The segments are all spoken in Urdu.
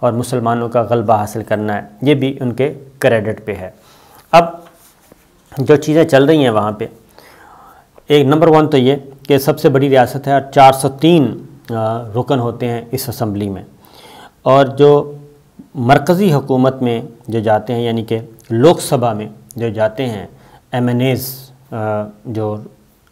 اور مسلمانوں کا غلبہ حاصل کرنا ہے، یہ بھی ان کے کریڈٹ پہ ہے۔ اب جو چیزیں چل رہی ہیں وہاں پہ، ایک نمبر 1 تو یہ کہ سب سے بڑی ریاست ہے اور 403 رکن ہوتے ہیں اس اسمبلی میں، اور جو مرکزی حکومت میں جو جاتے ہیں، یعنی کہ لوک سبھا میں جو جاتے ہیں MNAs، جو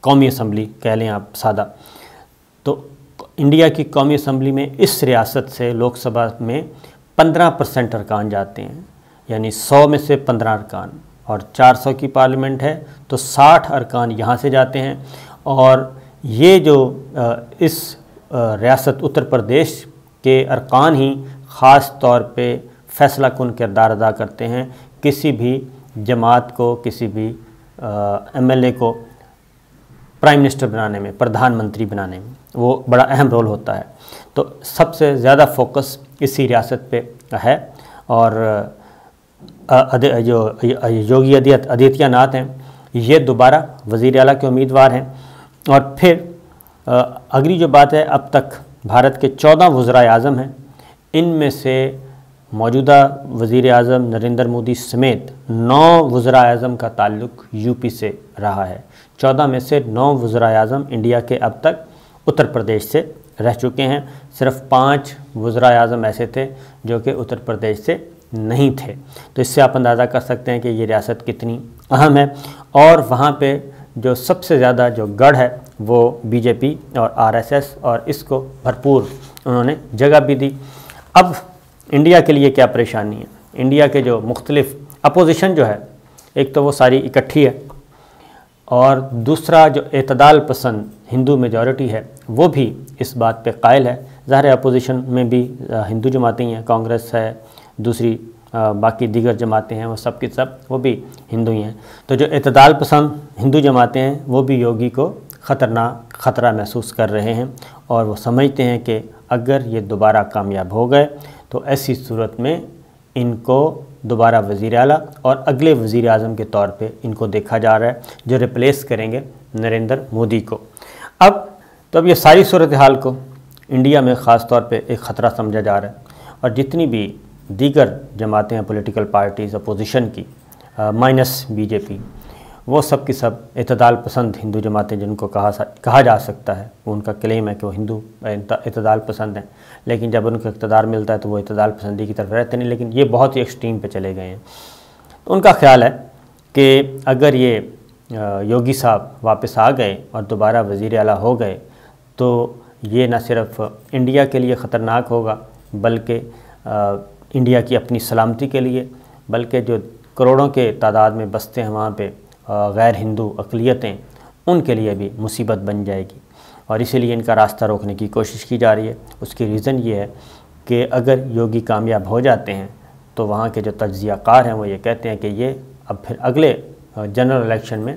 قومی اسمبلی کہہ لیں آپ سادہ، تو انڈیا کی قومی اسمبلی میں اس ریاست سے لوک سبھا میں 15% ارکان جاتے ہیں، یعنی 100 میں سے 15 ارکان، اور 400 کی پارلیمنٹ ہے تو 60 ارکان یہاں سے جاتے ہیں۔ اور یہ جو اس ریاست اتر پردیش کے ارکان ہی خاص طور پہ فیصلہ کن کردار ادا کرتے ہیں، کسی بھی جماعت کو، کسی بھی MLA کو پرائم منسٹر بنانے میں، پردھان منتری بنانے میں وہ بڑا اہم رول ہوتا ہے۔ تو سب سے زیادہ فوکس اسی ریاست پہ ہے، اور جو یوگی آدتیہ ناتھ ہیں یہ دوبارہ وزیر اعلیٰ کے امیدوار ہیں۔ اور پھر اگلی جو بات ہے، اب تک بھارت کے 14 وزرائے اعظم ہیں، ان میں سے موجودہ وزیر اعظم نریندر مودی سمیت 9 وزرائے اعظم کا تعلق UP سے رہا ہے۔ 14 میں سے 9 وزرائے اعظم انڈیا کے اب تک اتر پردیش سے رہ چکے ہیں، صرف 5 وزرائے اعظم ایسے تھے جو کہ اتر پردیش سے نہیں تھے۔ تو اس سے آپ اندازہ کر سکتے ہیں کہ یہ ریاست کتنی اہم ہے، اور وہاں پہ جو سب سے زیادہ جو گڑھ ہے وہ BJP اور RSS، اور اس کو بھرپور انہوں نے جگہ بھی دی۔ اب انڈیا کے لیے کیا پریشانی ہے؟ انڈیا کے جو مختلف اپوزیشن جو ہے، ایک تو وہ ساری اکٹھی ہے، اور دوسرا جو اعتدال پسند ہندو میجورٹی ہے وہ بھی اس بات پہ قائل ہے۔ ظاہر اپوزیشن میں بھی ہندو جماعتیں ہیں، کانگریس ہے، دوسری باقی دیگر جماعتیں ہیں، وہ سب کی سب وہ بھی ہندو ہی ہیں۔ تو جو اعتدال پسند ہندو جماعتیں ہیں وہ بھی یوگی کو خطرہ محسوس کر رہے ہیں، اور وہ سمجھتے ہیں کہ اگر یہ دوبارہ کامیاب ہو گئے تو ایسی صورت میں ان کو دوبارہ وزیر اعلیٰ اور اگلے وزیر اعظم کے طور پہ ان کو دیکھا جا رہا ہے، جو ریپلیس کریں گے نریندر مودی کو۔ اب یہ ساری صورتحال کو انڈیا میں خاص طور پہ ایک خطرہ سمجھا جا رہا ہے، اور جتنی بھی دیگر جماعتیں ہیں، پولیٹیکل پارٹیز اپوزیشن کی مائنس BJP، وہ سب کی سب اعتدال پسند ہندو جماعتیں جن کو کہا جا سکتا ہے، وہ ان کا کلیم ہے کہ وہ ہندو اعتدال پسند ہیں، لیکن جب ان کو اقتدار ملتا ہے تو وہ اعتدال پسندی کی طرف رہتے نہیں، لیکن یہ بہت ہی ایکسٹریم پہ چلے گئے ہیں۔ تو ان کا خیال ہے کہ اگر یہ یوگی صاحب واپس آ گئے اور دوبارہ وزیر اعلیٰ ہو گئے تو یہ نہ صرف انڈیا کے لیے خطرناک ہوگا، بلکہ انڈیا کی اپنی سلامتی کے لیے، بلکہ جو کروڑوں کے تعداد میں بستے ہیں وہاں پہ غیر ہندو اقلیتیں، ان کے لیے بھی مصیبت بن جائے گی، اور اسی لیے ان کا راستہ روکنے کی کوشش کی جا رہی ہے۔ اس کی ریزن یہ ہے کہ اگر یوگی کامیاب ہو جاتے ہیں تو وہاں کے جو تجزیہ کار ہیں وہ یہ کہتے ہیں کہ یہ اب پھر اگلے جنرل الیکشن میں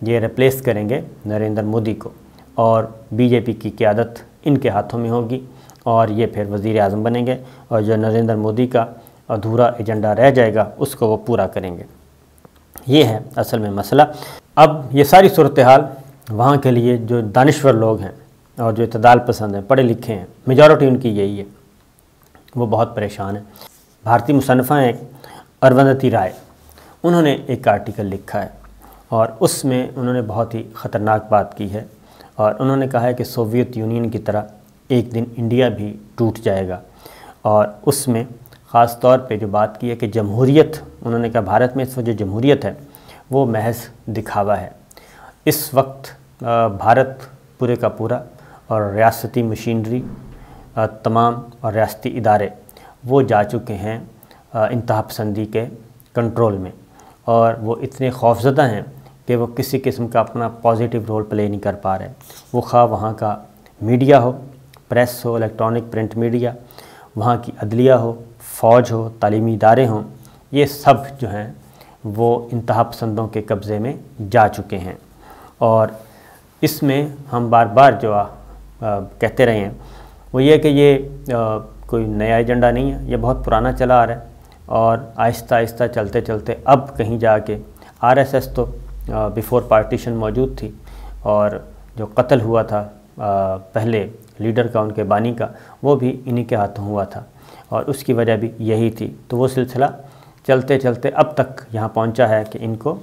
یہ ریپلیس کریں گے نریندر مودی کو، اور BJP کی قیادت ان کے ہاتھوں میں ہوگی، اور یہ پھر وزیر اعظم بنیں گے، اور جو نریندر مودی کا ادھورا ایجنڈا رہ جائے گا اس کو وہ پورا کریں گے۔ یہ ہے اصل میں مسئلہ۔ اب یہ ساری صورتحال وہاں کے لیے جو دانشور لوگ ہیں اور جو اعتدال پسند ہیں، پڑھے لکھے ہیں، میجورٹی ان کی یہی ہے، وہ بہت پریشان ہیں۔ بھارتی مصنفہ ہیں اروندھتی رائے، انہوں نے ایک آرٹیکل لکھا ہے، اور اس میں انہوں نے بہت ہی خطرناک بات کی ہے، اور انہوں نے کہا ہے کہ سوویت یونین کی طرح ایک دن انڈیا بھی ٹوٹ جائے گا، اور اس میں خاص طور پہ جو بات کی ہے کہ جمہوریت، انہوں نے کہا بھارت میں اس وقت جو جمہوریت ہے وہ محض دکھاوا ہے۔ اس وقت بھارت پورے کا پورا اور ریاستی مشینری تمام اور ریاستی ادارے وہ جا چکے ہیں انتہا پسندی کے کنٹرول میں، اور وہ اتنے خوفزدہ ہیں کہ وہ کسی قسم کا اپنا پازیٹیو رول پلے نہیں کر پا رہے۔ وہ خواہ وہاں کا میڈیا ہو، پریس ہو، الیکٹرانک پرنٹ میڈیا، وہاں کی عدلیہ ہو، فوج ہو، تعلیمی ادارے ہوں، یہ سب جو ہیں وہ انتہا پسندوں کے قبضے میں جا چکے ہیں۔ اور اس میں ہم بار بار جو کہتے رہے ہیں وہ یہ کہ یہ کوئی نیا ایجنڈا نہیں ہے، یہ بہت پرانا چلا آ رہا ہے، اور آہستہ آہستہ چلتے چلتے اب کہیں جا کے RSS تو بیفور پارٹیشن موجود تھی، اور جو قتل ہوا تھا پہلے لیڈر کا، ان کے بانی کا، وہ بھی انہی کے ہاتھوں ہوا تھا، اور اس کی وجہ بھی یہی تھی۔ تو وہ سلسلہ چلتے چلتے اب تک یہاں پہنچا ہے کہ ان کو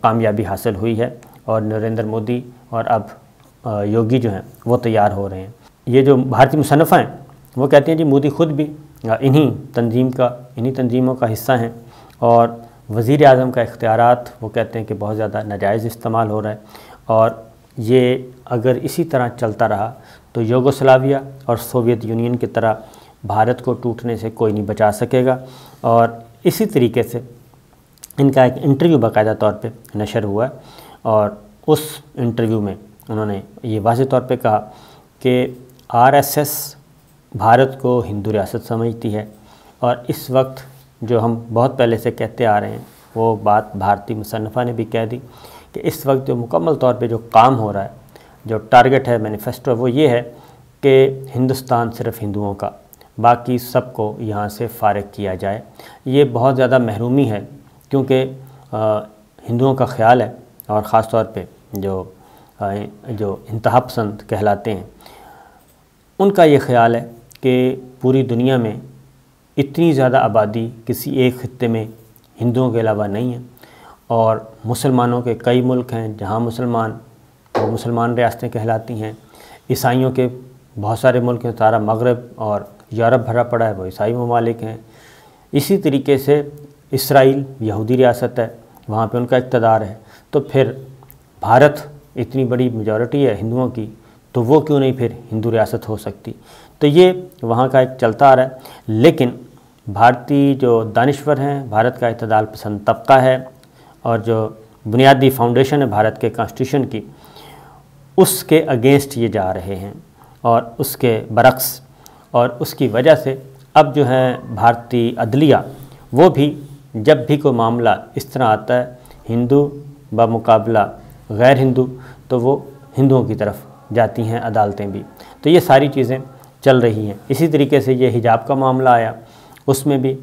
کامیابی حاصل ہوئی ہے، اور نریندر مودی اور اب یوگی جو ہیں وہ تیار ہو رہے ہیں۔ یہ جو بھارتی مصنفہ ہیں وہ کہتے ہیں جی مودی خود بھی انہی تنظیموں کا حصہ ہیں، اور وزیر اعظم کا اختیارات وہ کہتے ہیں کہ بہت زیادہ ناجائز استعمال ہو رہا ہے، اور یہ اگر اسی طرح چلتا رہا تو یوگوسلاویہ اور سوویت یونین کی طرح بھارت کو ٹوٹنے سے کوئی نہیں بچا سکے گا۔ اور اسی طریقے سے ان کا ایک انٹرویو باقاعدہ طور پہ نشر ہوا ہے، اور اس انٹرویو میں انہوں نے یہ واضح طور پہ کہا کہ RSS بھارت کو ہندو ریاست سمجھتی ہے، اور اس وقت جو ہم بہت پہلے سے کہتے آ رہے ہیں وہ بات بھارتی مصنفہ نے بھی کہہ دی کہ اس وقت جو مکمل طور پہ جو کام ہو رہا ہے، جو ٹارگٹ ہے، مینیفیسٹو ہے، وہ یہ ہے کہ ہندوستان صرف ہندوؤں کا، باقی سب کو یہاں سے فارغ کیا جائے۔ یہ بہت زیادہ محرومی ہے، کیونکہ ہندوؤں کا خیال ہے، اور خاص طور پہ جو انتہا پسند کہلاتے ہیں ان کا یہ خیال ہے کہ پوری دنیا میں اتنی زیادہ آبادی کسی ایک خطے میں ہندوؤں کے علاوہ نہیں ہے، اور مسلمانوں کے کئی ملک ہیں جہاں مسلمان ریاستیں کہلاتی ہیں، عیسائیوں کے بہت سارے ملک ہیں، سارا مغرب اور یورپ بھرا پڑا ہے، وہ عیسائی ممالک ہیں۔ اسی طریقے سے اسرائیل یہودی ریاست ہے، وہاں پہ ان کا اقتدار ہے، تو پھر بھارت اتنی بڑی میجورٹی ہے ہندوؤں کی، تو وہ کیوں نہیں پھر ہندو ریاست ہو سکتی؟ تو یہ وہاں کا ایک چلتا آ رہا ہے۔ لیکن بھارتی جو دانشور ہیں، بھارت کا اعتدال پسند طبقہ ہے، اور جو بنیادی فاؤنڈیشن ہے بھارت کے کانسٹیٹیوشن کی، اس کے اگینسٹ یہ جا رہے ہیں، اور اس کے برعکس، اور اس کی وجہ سے اب جو ہے بھارتی عدلیہ وہ بھی جب بھی کوئی معاملہ اس طرح آتا ہے ہندو بمقابلہ غیر ہندو، تو وہ ہندوؤں کی طرف جاتی ہیں عدالتیں بھی۔ تو یہ ساری چیزیں چل رہی ہیں۔ اسی طریقے سے یہ حجاب کا معاملہ آیا، اس میں بھی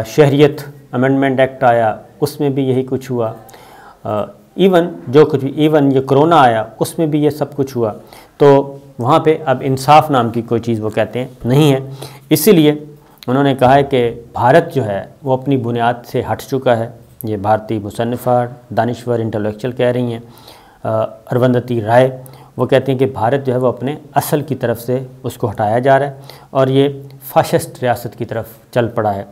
شہریت امینڈمنٹ ایکٹ آیا، اس میں بھی یہی کچھ ہوا، ایون یہ کرونا آیا، اس میں بھی یہ سب کچھ ہوا۔ تو وہاں پہ اب انصاف نام کی کوئی چیز وہ کہتے ہیں نہیں ہے۔ اسی لیے انہوں نے کہا ہے کہ بھارت جو ہے وہ اپنی بنیاد سے ہٹ چکا ہے۔ یہ بھارتی مصنفہ، دانشور، انٹلیکچوئل کہہ رہی ہیں، اروندھتی رائے، وہ کہتے ہیں کہ بھارت جو ہے وہ اپنے اصل کی طرف سے اس کو ہٹایا جا رہا ہے، اور یہ فاشسٹ ریاست کی طرف چل پڑا ہے۔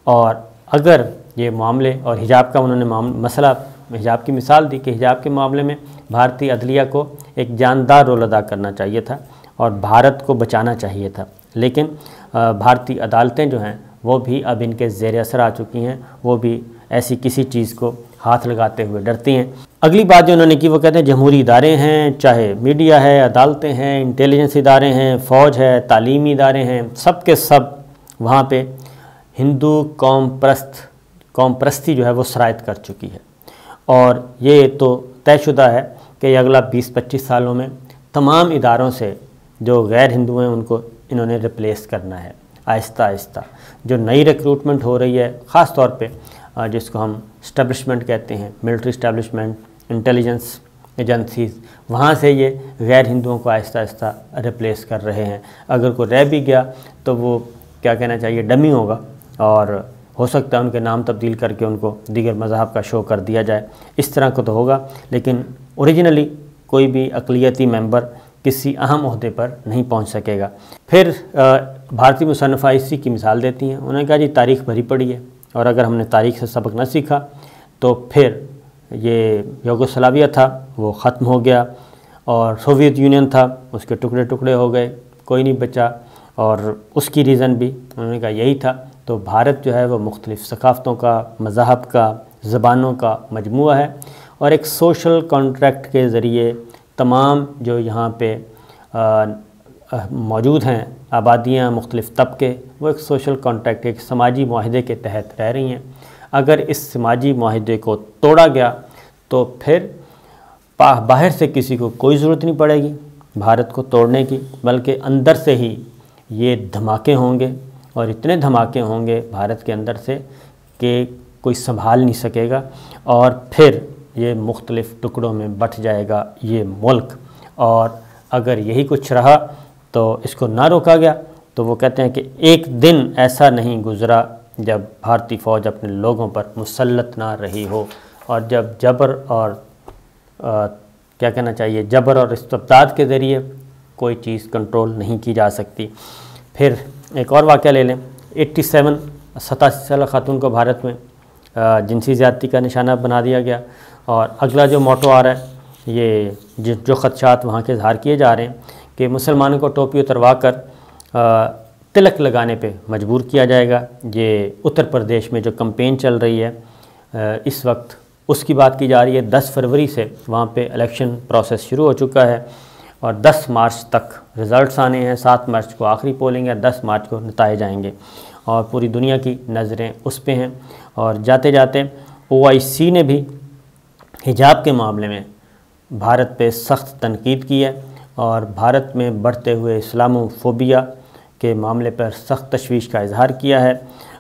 اور اگر یہ معاملے، اور حجاب کا انہوں نے مسئلہ، حجاب کی مثال دی کہ حجاب کے معاملے میں بھارتی عدلیہ کو ایک جاندار رول ادا کرنا چاہیے تھا، اور بھارت کو بچانا چاہیے تھا، لیکن بھارتی عدالتیں جو ہیں وہ بھی اب ان کے زیر اثر آ چکی ہیں، وہ بھی ایسی کسی چیز کو ہاتھ لگاتے ہوئے ڈرتی ہیں۔ اگلی بات جو انہوں نے کی وہ کہتے ہیں جمہوری ادارے ہیں، چاہے میڈیا ہے، عدالتیں ہیں، انٹیلیجنس ادارے ہیں، فوج ہے، تعلیمی ادارے ہیں، سب کے سب وہاں پہ ہندو قوم پرستی جو ہے وہ سرایت کر چکی ہے، اور یہ تو طے شدہ ہے کہ اگلا 20-25 سالوں میں تمام اداروں سے جو غیر ہندو ہیں ان کو انہوں نے ریپلیس کرنا ہے آہستہ آہستہ۔ جو نئی ریکروٹمنٹ ہو رہی ہے، خاص طور پہ جس کو ہم اسٹیبلشمنٹ کہتے ہیں، ملٹری اسٹیبلشمنٹ، انٹیلیجنس ایجنسیز، وہاں سے یہ غیر ہندوؤں کو آہستہ آہستہ ریپلیس کر رہے ہیں۔ اگر کوئی رہ بھی گیا تو وہ کیا کہنا چاہیے، ڈمی ہوگا، اور ہو سکتا ہے ان کے نام تبدیل کر کے ان کو دیگر مذاہب کا شو کر دیا جائے، اس طرح کو تو ہوگا، لیکن اوریجنلی کوئی بھی اقلیتی ممبر کسی اہم عہدے پر نہیں پہنچ سکے گا۔ پھر بھارتی مصنفہ اسی کی مثال دیتی ہیں، انہوں نے کہا جی تاریخ بھری پڑی ہے، اور اگر ہم نے تاریخ سے سبق نہ سیکھا تو پھر یہ یوگوسلاویہ تھا وہ ختم ہو گیا، اور سوویت یونین تھا اس کے ٹکڑے ٹکڑے ہو گئے، کوئی نہیں بچا، اور اس کی ریزن بھی انہوں نے کہا یہی تھا۔ تو بھارت جو ہے وہ مختلف ثقافتوں کا، مذاہب کا، زبانوں کا مجموعہ ہے، اور ایک سوشل کانٹریکٹ کے ذریعے تمام جو یہاں پہ موجود ہیں آبادیاں، مختلف طبقے، وہ ایک سوشل کانٹریکٹ، ایک سماجی معاہدے کے تحت رہ رہی ہیں۔ اگر اس سماجی معاہدے کو توڑا گیا تو پھر باہر سے کسی کو کوئی ضرورت نہیں پڑے گی بھارت کو توڑنے کی، بلکہ اندر سے ہی یہ دھماکے ہوں گے، اور اتنے دھماکے ہوں گے بھارت کے اندر سے کہ کوئی سنبھال نہیں سکے گا، اور پھر یہ مختلف ٹکڑوں میں بٹ جائے گا یہ ملک۔ اور اگر یہی کچھ رہا تو اس کو نہ روکا گیا تو وہ کہتے ہیں کہ ایک دن ایسا نہیں گزرا جب بھارتی فوج اپنے لوگوں پر مسلط نہ رہی ہو، اور جب جبر اور کیا کہنا چاہیے جبر اور استبداد کے ذریعے کوئی چیز کنٹرول نہیں کی جا سکتی۔ پھر ایک اور واقعہ لے لیں، 87 سالہ خاتون کو بھارت میں جنسی زیادتی کا نشانہ بنا دیا گیا، اور اگلا جو موٹو آ رہا ہے، یہ جو خدشات وہاں کے اظہار کیے جا رہے ہیں کہ مسلمانوں کو ٹوپی اتروا کر تلک لگانے پہ مجبور کیا جائے گا۔ یہ اتر پردیش میں جو کمپین چل رہی ہے اس وقت، اس کی بات کی جا رہی ہے۔ 10 فروری سے وہاں پہ الیکشن پروسیس شروع ہو چکا ہے، اور 10 مارچ تک رزلٹس آنے ہیں، 7 مارچ کو آخری پولنگ ہے، 10 مارچ کو نتائج آئیں گے، اور پوری دنیا کی نظریں اس پہ ہیں۔ اور جاتے جاتے OIC نے بھی حجاب کے معاملے میں بھارت پہ سخت تنقید کی ہے، اور بھارت میں بڑھتے ہوئے اسلامو فوبیا کے معاملے پر سخت تشویش کا اظہار کیا ہے،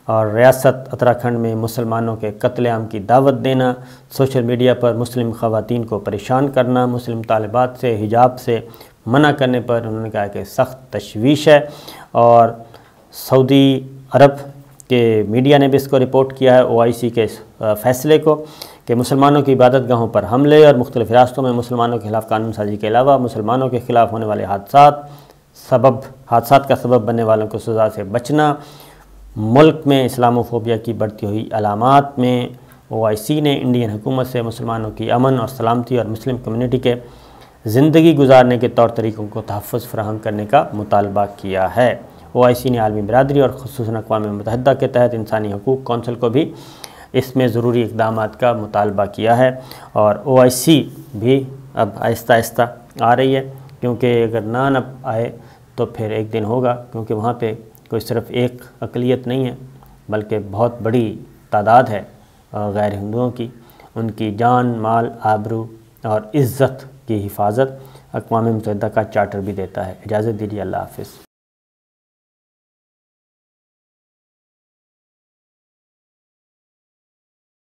اور ریاست اتراکھنڈ میں مسلمانوں کے قتل عام کی دعوت دینا، سوشل میڈیا پر مسلم خواتین کو پریشان کرنا، مسلم طالبات سے حجاب سے منع کرنے پر انہوں نے کہا کہ سخت تشویش ہے۔ اور سعودی عرب کے میڈیا نے بھی اس کو رپورٹ کیا ہے OIC کے اس فیصلے کو کہ مسلمانوں کی عبادت گاہوں پر حملے اور مختلف ریاستوں میں مسلمانوں کے خلاف قانون سازی کے علاوہ مسلمانوں کے خلاف ہونے والے حادثات کا سبب بننے والوں کو سزا سے بچنا، ملک میں اسلامو فوبیا کی بڑھتی ہوئی علامات میں OIC نے انڈین حکومت سے مسلمانوں کی امن اور سلامتی اور مسلم کمیونٹی کے زندگی گزارنے کے طور طریقوں کو تحفظ فراہم کرنے کا مطالبہ کیا ہے۔ OIC نے عالمی برادری اور خصوصاً اقوام متحدہ کے تحت انسانی حقوق کونسل کو بھی اس میں ضروری اقدامات کا مطالبہ کیا ہے، اور OIC بھی اب آہستہ آہستہ آ رہی ہے، کیونکہ اگر نہ آئے تو پھر ایک دن ہوگا، کیونکہ وہاں پہ کوئی صرف ایک اقلیت نہیں ہے بلکہ بہت بڑی تعداد ہے غیر ہندوؤں کی، ان کی جان، مال، آبرو اور عزت کی حفاظت اقوام متحدہ کا چارٹر بھی دیتا ہے۔ اجازت دیجیے، اللہ حافظ۔